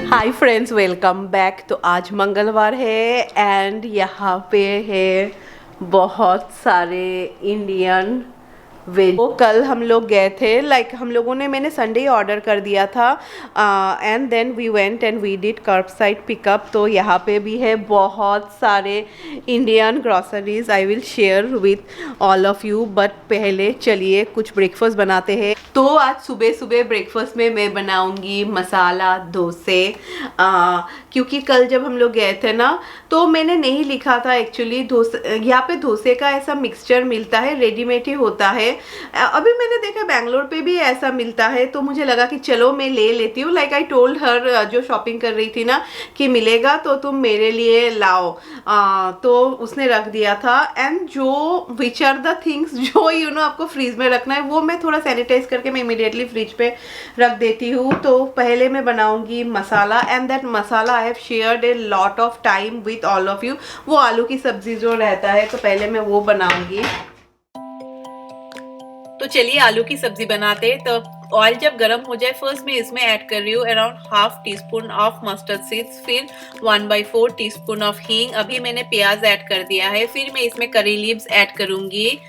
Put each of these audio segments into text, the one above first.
Hi friends, welcome back. तो आज मंगलवार है एंड यहाँ पे है बहुत सारे इंडियन वेज। वो कल हम लोग गए थे, हम लोगों ने, मैंने संडे ऑर्डर कर दिया था and then we went and we did curb side pickup. तो यहाँ पे भी है बहुत सारे Indian groceries. I will share with all of you, but पहले चलिए कुछ ब्रेकफास्ट बनाते हैं। तो आज सुबह सुबह ब्रेकफास्ट में मैं बनाऊंगी मसाला डोसे, क्योंकि कल जब हम लोग गए थे ना तो मैंने नहीं लिखा था एक्चुअली डोसे। यहाँ पे डोसे का ऐसा मिक्सचर मिलता है, रेडीमेड ही होता है। अभी मैंने देखा बेंगलोर पे भी ऐसा मिलता है, तो मुझे लगा कि चलो मैं ले लेती हूँ। लाइक आई टोल्ड हर, जो शॉपिंग कर रही थी ना, कि मिलेगा तो तुम मेरे लिए लाओ। तो उसने रख दिया था। एंड जो विच आर द थिंग्स जो आपको फ्रीज में रखना है, वो मैं थोड़ा सैनिटाइज करके मैं इमीडिएटली फ्रिज पे रख देती हूँ। तो पहले मैं बनाऊंगी masala and that masala I have shared a lot of time with all of you. वो आलू की सब्जी जो रहता है, तो पहले मैं वो बनाऊंगी। तो चलिए आलू की सब्जी बनाते हैं। तो ऑयल जब गर्म हो जाए, फर्स्ट मैं इसमें ऐड कर रही हूँ around half tea spoon of mustard seeds, फिर 1/4 टीस्पून ऑफ हींग। अभी मैंने प्याज ऐड कर दिया है। फिर मैं इसमें करी लीव्स ऐड करूंगी,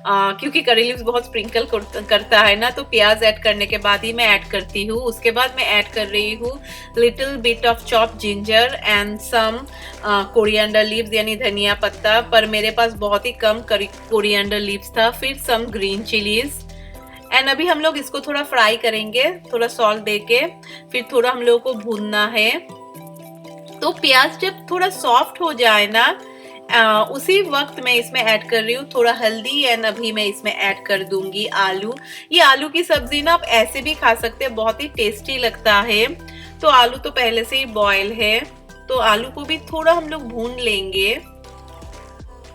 क्योंकि करी लीव्स बहुत स्प्रिंकल करता है ना, तो प्याज ऐड करने के बाद ही मैं ऐड करती हूँ। उसके बाद मैं ऐड कर रही हूँ little bit of chop ginger and some coriander leaves, यानी धनिया पत्ता, पर मेरे पास बहुत ही कम कोरिएंडर लीव्स था। फिर सम ग्रीन चिलीज एंड अभी हम लोग इसको थोड़ा फ्राई करेंगे, थोड़ा सॉल्ट देके। फिर थोड़ा हम लोगों को भूनना है। तो प्याज जब थोड़ा सॉफ्ट हो जाए ना, उसी वक्त मैं इसमें ऐड कर रही हूँ थोड़ा हल्दी एंड अभी मैं इसमें ऐड कर दूंगी आलू। ये आलू की सब्जी ना आप ऐसे भी खा सकते हैं, बहुत ही टेस्टी लगता है। तो आलू तो पहले से ही बॉयल है, तो आलू को भी थोड़ा हम लोग भून लेंगे।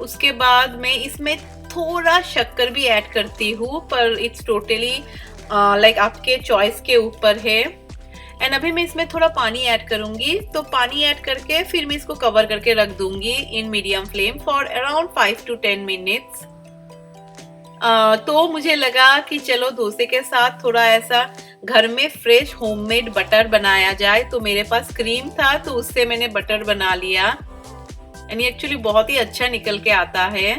उसके बाद मैं इसमें थोड़ा शक्कर भी ऐड करती हूँ, पर इट्स टोटली लाइक आपके चॉइस के ऊपर है। एंड अभी मैं इसमें थोड़ा पानी ऐड करूंगी। तो पानी ऐड करके फिर मैं इसको कवर करके रख दूंगी in medium flame for around 5 to 10 minutes. तो मुझे लगा कि चलो डोसे के साथ थोड़ा ऐसा घर में फ्रेश होममेड बटर बनाया जाए। तो मेरे पास क्रीम था, तो उससे मैंने बटर बना लिया एंड ये एक्चुअली बहुत ही अच्छा निकल के आता है।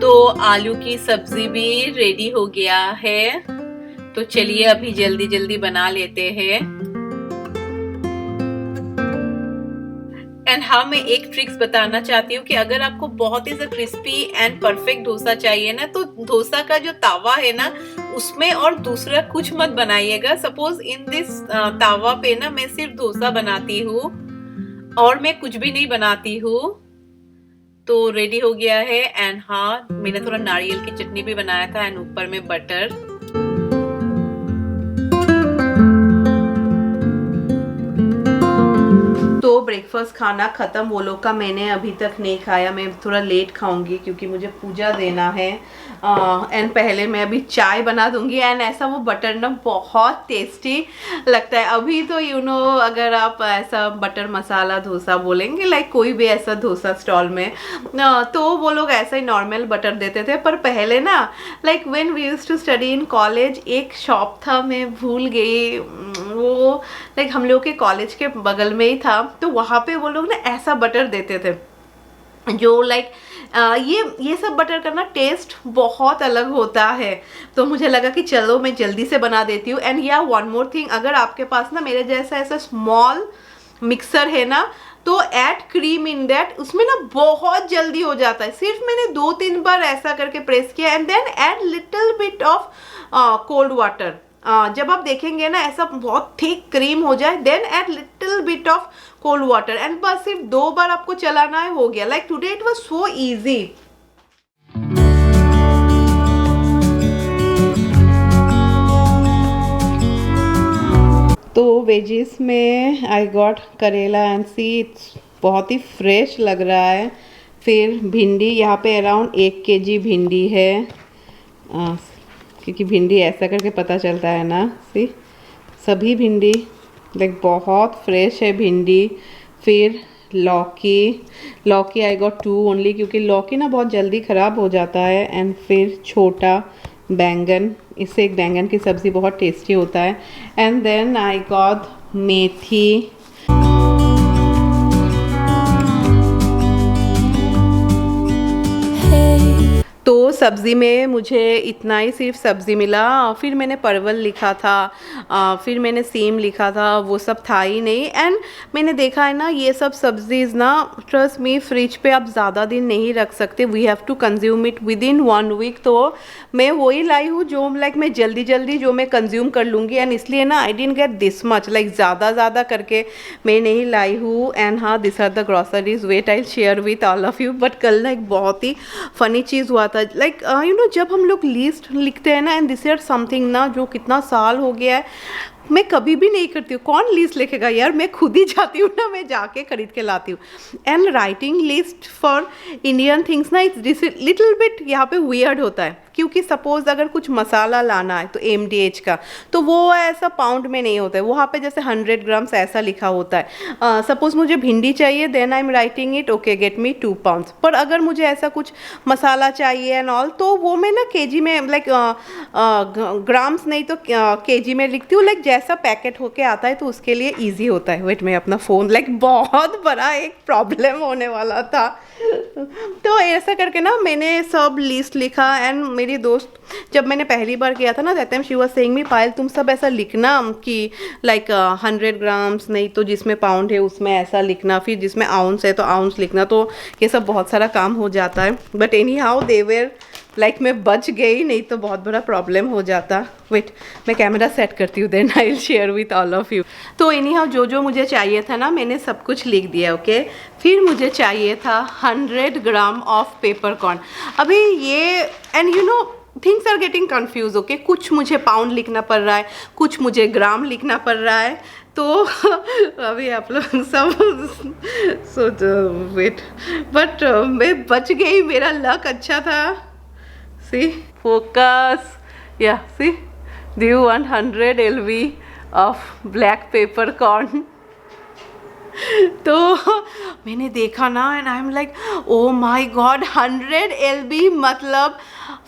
तो आलू की सब्जी भी रेडी हो गया है। तो चलिए अभी जल्दी जल्दी बना लेते हैं। एंड हाँ, मैं एक ट्रिक्स बताना चाहती हूँ कि अगर आपको बहुत ही क्रिस्पी एंड परफेक्ट डोसा चाहिए ना, तो डोसा का जो तावा है ना, उसमें और दूसरा कुछ मत बनाइएगा। सपोज इन दिस तावा पे ना मैं सिर्फ डोसा बनाती हूँ और मैं कुछ भी नहीं बनाती हूँ। तो रेडी हो गया है। एंड हाँ, मैंने थोड़ा नारियल की चटनी भी बनाया था एंड ऊपर में बटर। तो ब्रेकफास्ट खाना खत्म वो लोग का, मैंने अभी तक नहीं खाया। मैं थोड़ा लेट खाऊंगी क्योंकि मुझे पूजा देना है। एंड पहले मैं अभी चाय बना दूंगी। एंड ऐसा वो बटर ना बहुत टेस्टी लगता है। अभी तो अगर आप ऐसा बटर मसाला डोसा बोलेंगे, लाइक कोई भी ऐसा डोसा स्टॉल में, तो वो लोग ऐसा ही नॉर्मल बटर देते थे। पर पहले ना, like when we used to study in college, एक शॉप था, मैं भूल गई वो, लाइक हम लोग के कॉलेज के बगल में ही था। तो वहाँ पे वो लोग ना ऐसा बटर देते थे जो लाइक ये सब बटर का ना टेस्ट बहुत अलग होता है। तो मुझे लगा कि चलो मैं जल्दी से बना देती हूँ। एंड या वन मोर थिंग, अगर आपके पास ना मेरे जैसा ऐसा स्मॉल मिक्सर है ना, तो ऐड क्रीम इन दैट, उसमें ना बहुत जल्दी हो जाता है। सिर्फ मैंने 2-3 बार ऐसा करके प्रेस किया and then add little bit of cold water. जब आप देखेंगे ना ऐसा बहुत थिक क्रीम हो जाए, then add little bit of cold water and बस सिर्फ 2 बार आपको चलाना है, हो गया। Like today it was so easy. तो वेजिस में I got karela and see, it's बहुत ही फ्रेश लग रहा है। फिर भिंडी, यहाँ पे अराउंड 1 kg भिंडी है, क्योंकि भिंडी ऐसा करके पता चलता है ना। सी, सभी भिंडी लाइक बहुत फ्रेश है भिंडी। फिर लौकी आई गॉट 2 ओनली, क्योंकि लौकी ना बहुत जल्दी ख़राब हो जाता है। एंड फिर छोटा बैंगन, इससे एक बैंगन की सब्ज़ी बहुत टेस्टी होता है। एंड देन आई गॉट मेथी, तो सब्ज़ी में मुझे इतना ही सिर्फ सब्ज़ी मिला। फिर मैंने परवल लिखा था, फिर मैंने सेम लिखा था, वो सब था ही नहीं। एंड मैंने देखा है ना, ये सब सब्ज़ीज़ ना, ट्रस्ट मी, फ्रिज पे आप ज़्यादा दिन नहीं रख सकते, we have to consume it within 1 week. तो मैं वही लाई हूँ जो लाइक मैं जल्दी जल्दी जो मैं कंज्यूम कर लूँगी। एंड इसलिए ना I didn't get this much, like ज़्यादा करके मैं नहीं लाई हूँ। एंड हाँ, this are the groceries, wait I share with all of you. But कल ना एक बहुत ही फ़नी चीज़ हुआ, लाइक यू नो, जब हम लोग लिस्ट लिखते हैं ना, एंड दिस इज समथिंग ना जो कितना साल हो गया है मैं कभी भी नहीं करती हूँ। कौन लिस्ट लिखेगा यार, मैं खुद ही जाती हूँ ना, मैं जाके खरीद के लाती हूँ। And writing list for Indian things ना, इट्स लिटिल बिट यहाँ पे वियर्ड होता है, क्योंकि सपोज अगर कुछ मसाला लाना है तो MDH का, तो वो ऐसा पाउंड में नहीं होता है, वहाँ पे जैसे 100 ग्राम्स ऐसा लिखा होता है। सपोज मुझे भिंडी चाहिए, then I am writing it okay get me 2 pounds. पर अगर मुझे ऐसा कुछ मसाला चाहिए एंड ऑल, तो वो मैं ना केजी में, लाइक ग्राम्स नहीं तो केजी में लिखती हूँ, लाइक जैसा पैकेट होके आता है, तो उसके लिए ईजी होता है। वेट, मैं अपना फ़ोन, लाइक बहुत बड़ा एक प्रॉब्लम होने वाला था। तो ऐसा करके ना मैंने सब लिस्ट लिखा। एंड मेरी दोस्त, जब मैंने पहली बार किया था ना, that time she was saying me, Payal तुम सब ऐसा लिखना कि लाइक 100 ग्राम्स नहीं तो जिसमें पाउंड है उसमें ऐसा लिखना, फिर जिसमें आउंस है तो आउंस लिखना, तो ये सब बहुत सारा काम हो जाता है। But any how they were, like मैं बच गई, नहीं तो बहुत बड़ा प्रॉब्लम हो जाता। वेट, मैं कैमरा सेट करती हूँ, then I will share with all of you. तो एनी हाउ जो मुझे चाहिए था ना, मैंने सब कुछ लिख दिया, ओके। फिर मुझे चाहिए था 100 ग्राम ऑफ पेपर कॉर्न। अभी ये, and you know, things are getting confuse, okay. कुछ मुझे पाउंड लिखना पड़ रहा है, कुछ मुझे ग्राम लिखना पड़ रहा है, तो अभी आप लोग सब सोच, वेट, बट मैं बच गई, मेरा लक अच्छा था। See, focus, yeah, see, do you want 100 LB of black peppercorn? तो मैंने देखा ना, and I am like, oh my god, 100 LB मतलब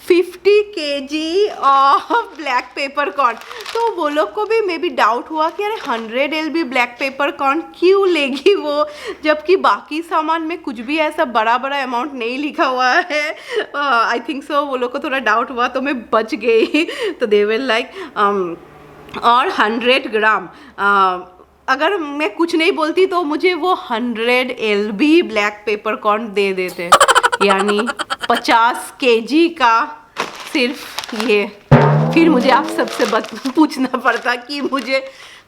50 kg of black peppercorn. तो वो लोग को भी मे बी डाउट हुआ कि अरे 100 LB ब्लैक पेपर कॉर्न क्यों लेगी वो, जबकि बाकी सामान में कुछ भी ऐसा बड़ा अमाउंट नहीं लिखा हुआ है। आई थिंक सो वो लोग को थोड़ा डाउट हुआ, तो मैं बच गई। तो दे विल लाइक, और 100 ग्राम, अगर मैं कुछ नहीं बोलती तो मुझे वो 100 LB ब्लैक पेपर कॉर्न दे देते, यानी 50 kg का सिर्फ ये। फिर मुझे आप सबसे पूछना पड़ता कि मुझे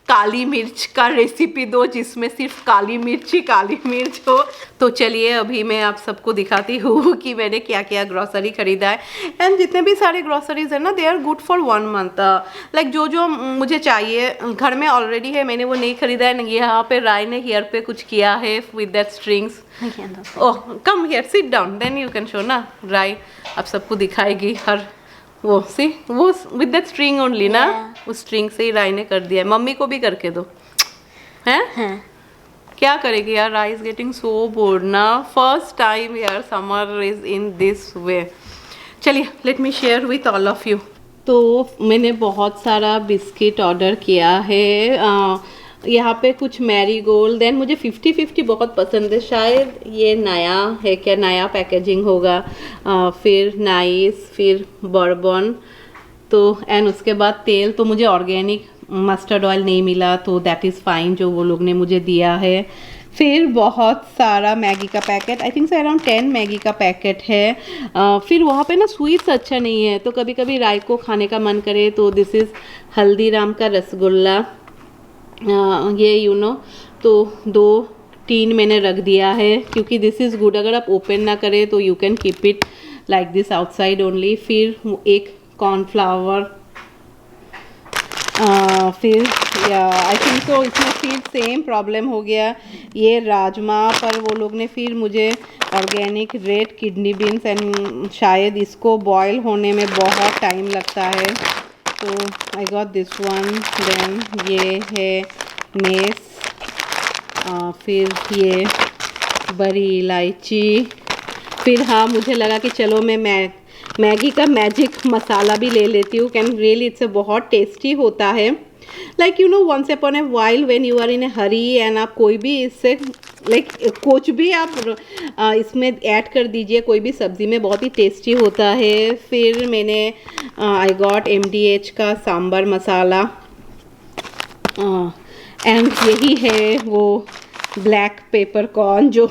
काली मिर्च का रेसिपी दो, जिसमें सिर्फ काली मिर्च हो। तो चलिए अभी मैं आप सबको दिखाती हूँ कि मैंने क्या क्या ग्रॉसरी खरीदा है। एंड जितने भी सारे ग्रॉसरीज है ना, they are good for 1 month. Like जो मुझे चाहिए घर में ऑलरेडी है, मैंने वो नहीं खरीदा है। यहाँ पे राय ने हेयर पे कुछ किया है with that strings. Oh come here, sit down, then you can show ना। राय आप सबको दिखाएगी हर वो, सी वो विद दैट स्ट्रिंग ओनली ना, उस स्ट्रिंग से ही राय ने कर दिया है। मम्मी को भी करके दो, हैं? क्या करेगी यार, Rai is getting so bored ना, फर्स्ट टाइम यार summer is in this way. चलिए let me share with all of you. तो मैंने बहुत सारा बिस्किट ऑर्डर किया है। यहाँ पे कुछ मैरीगोल्ड, देन मुझे 50-50 बहुत पसंद है, शायद ये नया है क्या, नया पैकेजिंग होगा। फिर नाइस, फिर बर्बन, तो एंड उसके बाद तेल। तो मुझे ऑर्गेनिक मस्टर्ड ऑयल नहीं मिला, तो दैट इज़ फाइन, जो वो लोग ने मुझे दिया है। फिर बहुत सारा मैगी का पैकेट, आई थिंक से अराउंड 10 मैगी का पैकेट है। फिर वहाँ पे ना स्वीट्स अच्छा नहीं है, तो कभी कभी राय को खाने का मन करे, तो दिस इज़ हल्दीराम का रसगुल्ला, ये यू नो। तो 2-3 मैंने रख दिया है, क्योंकि दिस इज़ गुड, अगर आप ओपन ना करें तो you can keep it like this outside only. फिर एक कॉर्नफ्लावर, फिर आई थिंक तो इसमें फिर सेम प्रॉब्लम हो गया, ये राजमा पर वो लोग ने फिर मुझे organic red kidney beans, and शायद इसको बॉयल होने में बहुत टाइम लगता है, तो I got this one. Then ये है मेस, फिर ये बड़ी इलायची। फिर हाँ मुझे लगा कि चलो मैं मैगी का मैजिक मसाला भी ले लेती हूँ। कैन रियली इट्स बहुत टेस्टी होता है। Like you know once upon a while when you are in a hurry and आप कोई भी इससे लाइक कुछ भी आप इसमें ऐड कर दीजिए, कोई भी सब्ज़ी में, बहुत ही टेस्टी होता है। फिर मैंने आई गॉट MDH का सांबर मसाला एंड यही है वो ब्लैक पेपर कॉर्न जो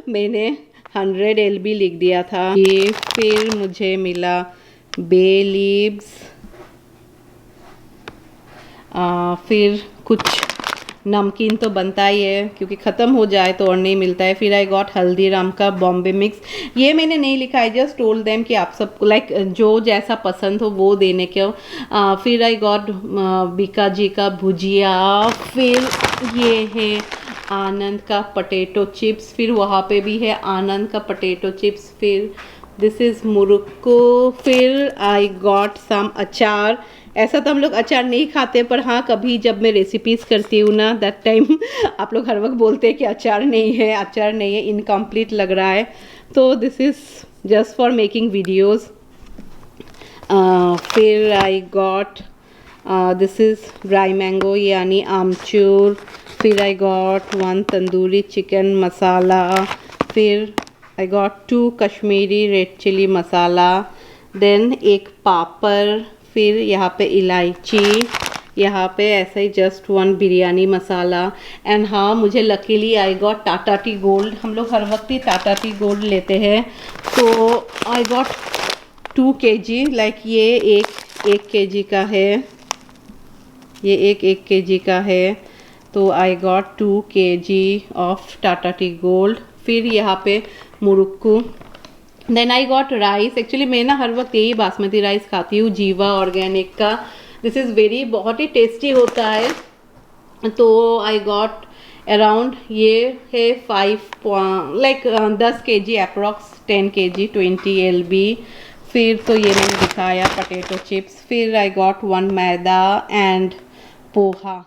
मैंने 100 LB लिख दिया था ये। फिर मुझे मिला बे लीव्स, फिर कुछ नमकीन तो बनता ही है क्योंकि ख़त्म हो जाए तो और नहीं मिलता है। फिर आई गॉट हल्दीराम का बॉम्बे मिक्स, ये मैंने नहीं लिखा, आई जस्ट टोल्ड देम कि आप सबको लाइक जो जैसा पसंद हो वो देने के हो। फिर आई गॉट बीका जी का भुजिया। फिर ये है आनंद का पोटैटो चिप्स, फिर वहाँ पे भी है आनंद का पोटैटो चिप्स। फिर दिस इज़ मुरुक्को। फिर आई गॉट सम अचार। ऐसा तो हम लोग अचार नहीं खाते, पर हाँ कभी जब मैं रेसिपीज़ करती हूँ ना दैट टाइम आप लोग हर वक्त बोलते हैं कि अचार नहीं है, अचार नहीं है, इनकम्प्लीट लग रहा है। तो this is just for making videos. फिर I got this is dry mango यानी आमचूर। फिर I got 1 tandoori chicken masala. फिर I got 2 Kashmiri red chilli masala. Then एक पापड़। फिर यहाँ पे इलायची, यहाँ पे ऐसा ही जस्ट 1 बिरयानी मसाला। एंड हाँ मुझे luckily I got Tata tea gold, हम लोग हर वक्त ही टाटा टी गोल्ड लेते हैं। तो आई गॉट 2 kg, लाइक ये एक kg का है, ये एक kg का है। तो I got 2 kg of Tata tea gold. फिर यहाँ पे murukku. Then I got rice. Actually मैं ना हर वक्त यही बासमती राइस खाती हूँ, जीवा ऑर्गेनिक का। दिस इज़ वेरी बहुत ही टेस्टी होता है। तो आई गॉट अराउंड ये है 10 kg अप्रॉक्स, 10 kg 20 LB। फिर तो ये मैंने दिखाया पोटैटो चिप्स। फिर I got 1 maida and poha.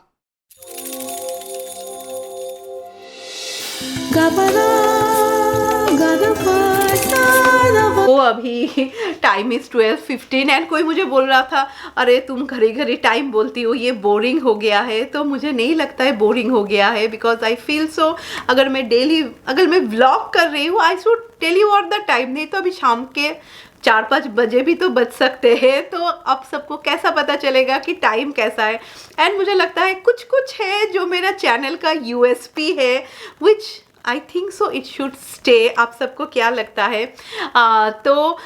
तो अभी टाइम इज़ 12:15 एंड कोई मुझे बोल रहा था अरे तुम घड़ी घड़ी टाइम बोलती हो, ये बोरिंग हो गया है। तो मुझे नहीं लगता है बोरिंग हो गया है, बिकॉज आई फील सो अगर मैं व्लॉग कर रही हूँ I should tell you what the time. नहीं तो अभी शाम के 4-5 बजे भी तो बज सकते हैं, तो अब सबको कैसा पता चलेगा कि टाइम कैसा है। एंड मुझे लगता है कुछ कुछ है जो मेरा चैनल का USP है, which I think so it should stay. आप सबको क्या लगता है? तो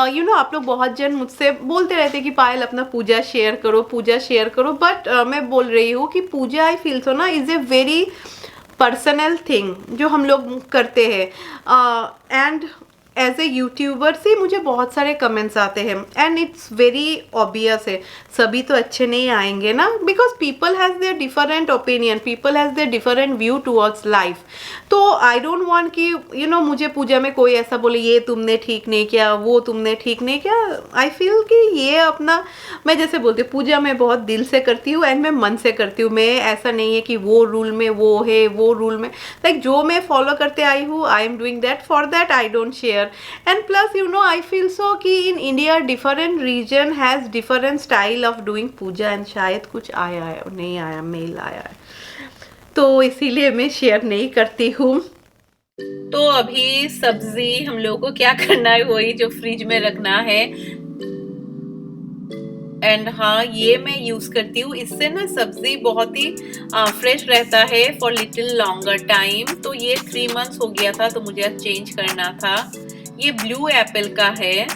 यू नो आप लोग बहुत जन मुझसे बोलते रहते कि पायल अपना पूजा शेयर करो, पूजा शेयर करो। बट मैं बोल रही हूँ कि पूजा आई फील सो ना is a very personal thing जो हम लोग करते हैं। एंड एज ए यूट्यूबर से मुझे बहुत सारे कमेंट्स आते हैं एंड इट्स वेरी ऑब्वियस है, सभी तो अच्छे नहीं आएंगे ना, because people has their different opinion, people has their different view towards life. तो आई डोंट वांट कि यू नो मुझे पूजा में कोई ऐसा बोले ये तुमने ठीक नहीं किया, वो तुमने ठीक नहीं किया। आई फील कि ये अपना, मैं जैसे बोलती हूँ पूजा मैं बहुत दिल से करती हूँ एंड मैं मन से करती हूँ। मैं ऐसा नहीं है कि वो रूल में वो है, वो रूल में लाइक जो मैं फॉलो करते आई हूँ I am doing that, for that I don't share. And plus you know I feel so कि in India different region has different style of doing puja and शायद कुछ आया है, नहीं आया, मेल आया है, तो इसीलिए मैं शेयर नहीं करती हूँ। तो अभी सब्जी हम लोगों को क्या करना है वही जो फ्रिज में रखना है। एंड हाँ ये मैं यूज करती हूँ, इससे ना सब्जी बहुत ही फ्रेश रहता है फॉर लिटिल लॉन्गर टाइम। तो ये 3 months हो गया था तो मुझे चेंज करना था। ये ब्लू एप्पल का है।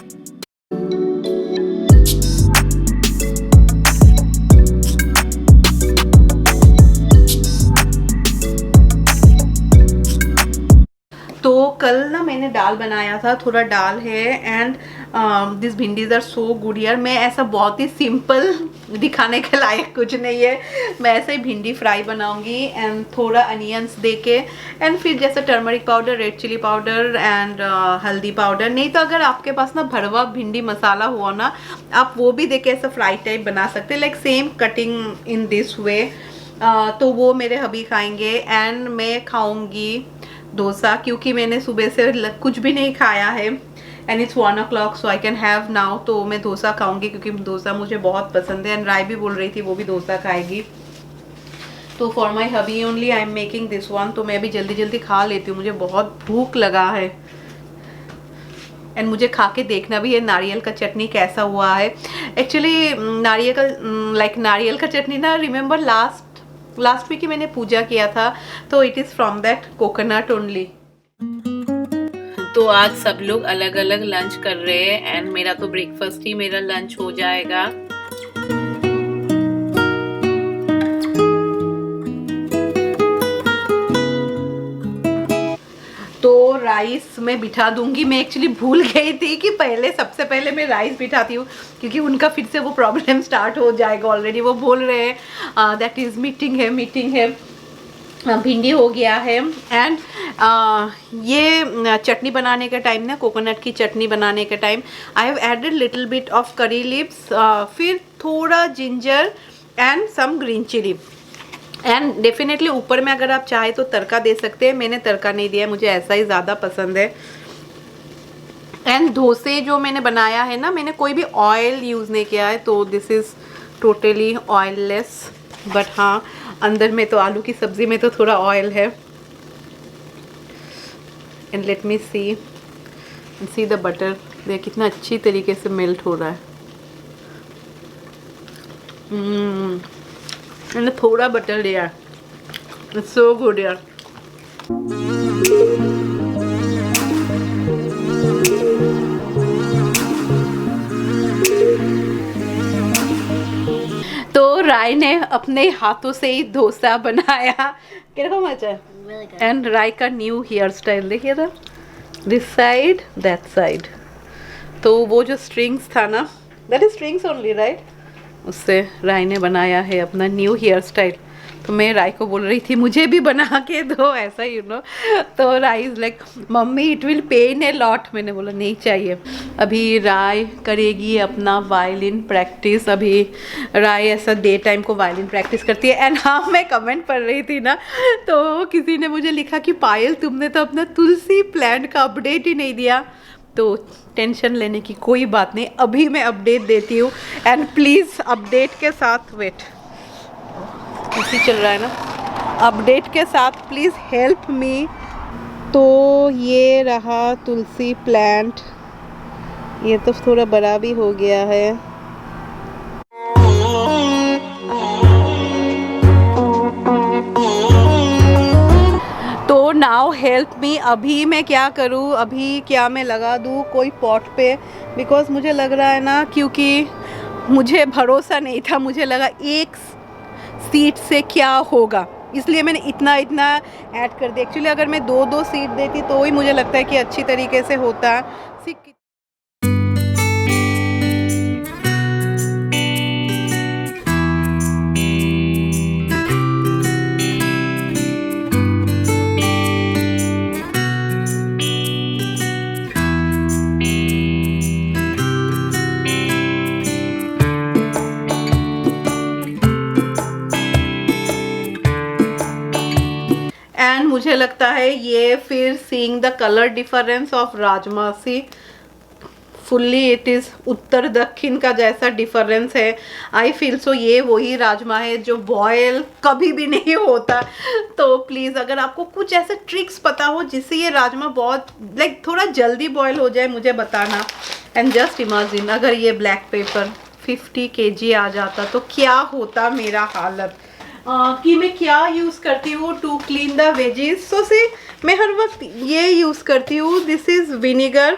तो कल ना मैंने दाल बनाया था, थोड़ा दाल है and this bhindis are so good यार। मैं ऐसा बहुत ही सिंपल दिखाने के लायक कुछ नहीं है, मैं ऐसे ही भिंडी फ्राई बनाऊंगी एंड थोड़ा अनियंस देके एंड फिर जैसे turmeric powder, red chilli powder and haldi powder. नहीं तो अगर आपके पास ना भरवा भिंडी मसाला हुआ ना आप वो भी देके ऐसा फ्राई टाइप बना सकते हैं, like same cutting in this वे। तो वो मेरे हबी खाएंगे एंड मैं खाऊंगी डोसा, क्योंकि मैंने सुबह से कुछ भी नहीं खाया है and it's 1 o'clock so I can have now. तो मैं डोसा खाऊंगी क्योंकि डोसा मुझे बहुत पसंद है। एंड राय भी बोल रही थी वो भी डोसा खाएगी। तो for my hubby only I am making this one. तो मैं भी जल्दी जल्दी खा लेती हूँ, मुझे बहुत भूख लगा है। एंड मुझे खा के देखना भी है नारियल का चटनी कैसा हुआ है। एक्चुअली नारियल का चटनी ना, रिमेम्बर लास्ट वीक ही मैंने पूजा किया था, तो it is from that coconut only. तो आज सब लोग अलग अलग लंच कर रहे हैं एंड मेरा तो ब्रेकफास्ट ही मेरा लंच हो जाएगा। तो राइस मैं बिठा दूंगी। मैं एक्चुअली भूल गई थी कि सबसे पहले मैं राइस बिठाती हूँ, क्योंकि उनका फिर से वो प्रॉब्लम स्टार्ट हो जाएगा। ऑलरेडी वो बोल रहे हैं दैट इज़ मीटिंग है। भिंडी हो गया है। एंड ये चटनी बनाने के टाइम ना, कोकोनट की चटनी बनाने के time I have added little bit of curry leaves, फिर थोड़ा ginger and some green chilli. And definitely ऊपर में अगर आप चाहे तो तड़का दे सकते हैं। मैंने तड़का नहीं दिया, मुझे ऐसा ही ज़्यादा पसंद है। एंड डोसे जो मैंने बनाया है ना, मैंने कोई भी ऑयल यूज़ नहीं किया है, तो this is totally oilless. But हाँ, अंदर में तो आलू की सब्ज़ी में तो थोड़ा ऑयल है। And let me see the butter, देख कितना अच्छी तरीके से मेल्ट हो रहा है। मैंने थोड़ा बटर लिया, इट्स सो गुड यार। तो राय ने अपने हाथों से ही डोसा बनाया। कितना मजा है। एंड राय का न्यू हेयर स्टाइल देखिए था, दिस साइड दैट साइड। तो वो जो स्ट्रिंग्स था ना, that is strings only right, उससे राय ने बनाया है अपना न्यू हेयर स्टाइल। तो मैं राय को बोल रही थी मुझे भी बना के दो ऐसा, यू नो। तो Rai is like mummy it will pain a lot. मैंने बोला नहीं चाहिए। अभी राय करेगी अपना वायलिन प्रैक्टिस। अभी राय ऐसा डे टाइम को वायलिन प्रैक्टिस करती है। एंड हाँ, मैं कमेंट पढ़ रही थी ना, तो किसी ने मुझे लिखा कि पायल तुमने तो अपना तुलसी प्लांट का अपडेट ही नहीं दिया। तो टेंशन लेने की कोई बात नहीं, अभी मैं अपडेट देती हूँ। एंड प्लीज़ अपडेट के साथ वेट, इसी चल रहा है ना, अपडेट के साथ प्लीज़ हेल्प मी। तो ये रहा तुलसी प्लांट, ये तो थोड़ा बड़ा भी हो गया है। तो नाउ हेल्प मी, अभी मैं क्या करूँ, अभी क्या मैं लगा दूँ कोई पॉट पे, बिकॉज मुझे लग रहा है ना, क्योंकि मुझे भरोसा नहीं था, मुझे लगा एक सीट से क्या होगा, इसलिए मैंने इतना ऐड कर दिया। एक्चुअली अगर मैं 2-2 सीट देती तो ही मुझे लगता है कि अच्छी तरीके से होता। एंड मुझे लगता है ये फिर seeing the colour difference of rajma, see fully it is उत्तर दक्षिण का जैसा डिफरेंस है। आई फील सो ये वही राजमा है जो बॉयल कभी भी नहीं होता। तो प्लीज़ अगर आपको कुछ ऐसे ट्रिक्स पता हो जिससे ये राजमा बहुत थोड़ा जल्दी बॉयल हो जाए, मुझे बताना। एंड जस्ट इमेजिन अगर ये ब्लैक पेपर 50 kg आ जाता तो क्या होता मेरा हालत। कि मैं क्या यूज़ करती हूँ टू क्लीन द वेजीज। सो सी मैं हर वक्त ये यूज़ करती हूँ, this is vinegar,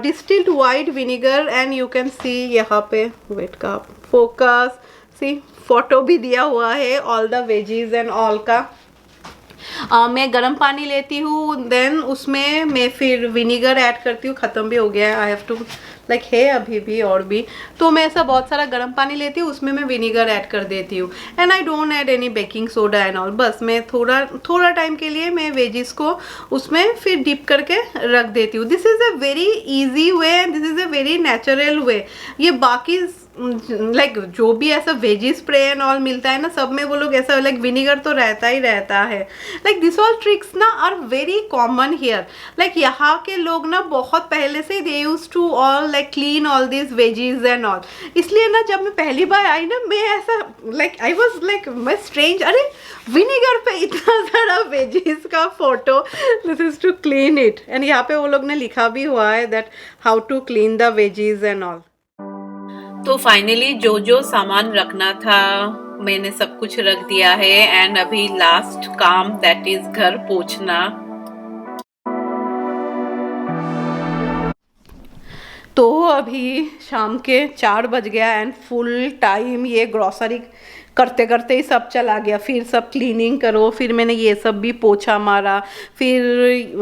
distilled white vinegar. And you can see यहाँ पे वेट का फोकस, सी फोटो भी दिया हुआ है all the veggies and all का। मैं गर्म पानी लेती हूँ, देन उसमें मैं फिर विनीगर ऐड करती हूँ। ख़त्म भी हो गया है, आई हैव टू है अभी भी और भी। तो मैं ऐसा बहुत सारा गर्म पानी लेती हूँ, उसमें मैं विनीगर ऐड कर देती हूँ। And I don't add any baking soda and all. बस मैं थोड़ा टाइम के लिए मैं वेजिस को उसमें फिर डिप करके रख देती हूँ। This is a very easy way and this is a very natural way. ये बाकी लाइक जो भी ऐसा वेजी स्प्रे एंड ऑल मिलता है ना, सब में वो लोग ऐसा लाइक विनीगर तो रहता ही रहता है। लाइक दिस ऑल ट्रिक्स ना are very common here. Like यहाँ के लोग ना बहुत पहले से they use to all like clean all this veggies and all. इसलिए ना जब मैं पहली बार आई ना, मैं ऐसा लाइक आई वॉज लाइक मैं स्ट्रेंज, अरे विनीगर पे इतना सारा वेजीज का photo, this is to clean it. And यहाँ पे वो लोग ने लिखा भी हुआ है that how to clean the veggies and all. तो फाइनली जो जो सामान रखना था मैंने सब कुछ रख दिया है एंड अभी लास्ट काम दैट इज घर पोंछना। तो अभी शाम के 4 बज गया एंड फुल टाइम ये ग्रॉसरी करते करते ही सब चला गया। फिर सब क्लीनिंग करो, फिर मैंने ये सब भी पोछा मारा, फिर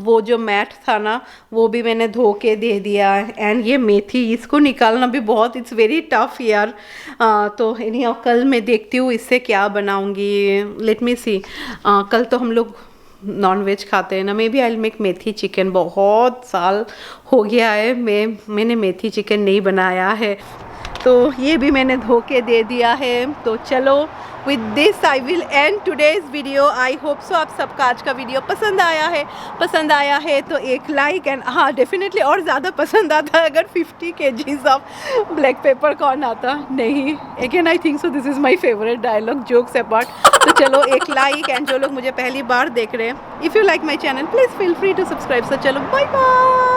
वो जो मैट था ना वो भी मैंने धो के दे दिया। एंड ये मेथी इसको निकालना भी बहुत, इट्स वेरी टफ यार। तो एनी कल मैं देखती हूँ इससे क्या बनाऊँगी, लेट मी सी। कल तो हम लोग नॉन वेज खाते हैं ना, maybe I will make methi chicken. बहुत साल हो गया है मैंने मेथी चिकन नहीं बनाया है। तो ये भी मैंने धो के दे दिया है। तो चलो with this I will and today's video. I hope so आप सबका आज का वीडियो पसंद आया है तो एक लाइक एंड हाँ डेफिनेटली और ज़्यादा पसंद आता है अगर 50 kgs of black peppercorn आता। नहीं, again I think so this is my favourite dialogue, jokes apart. तो चलो एक लाइक, एंड जो लोग मुझे पहली बार देख रहे हैं, if you like my channel please feel free to subscribe. So चलो बाय बाय।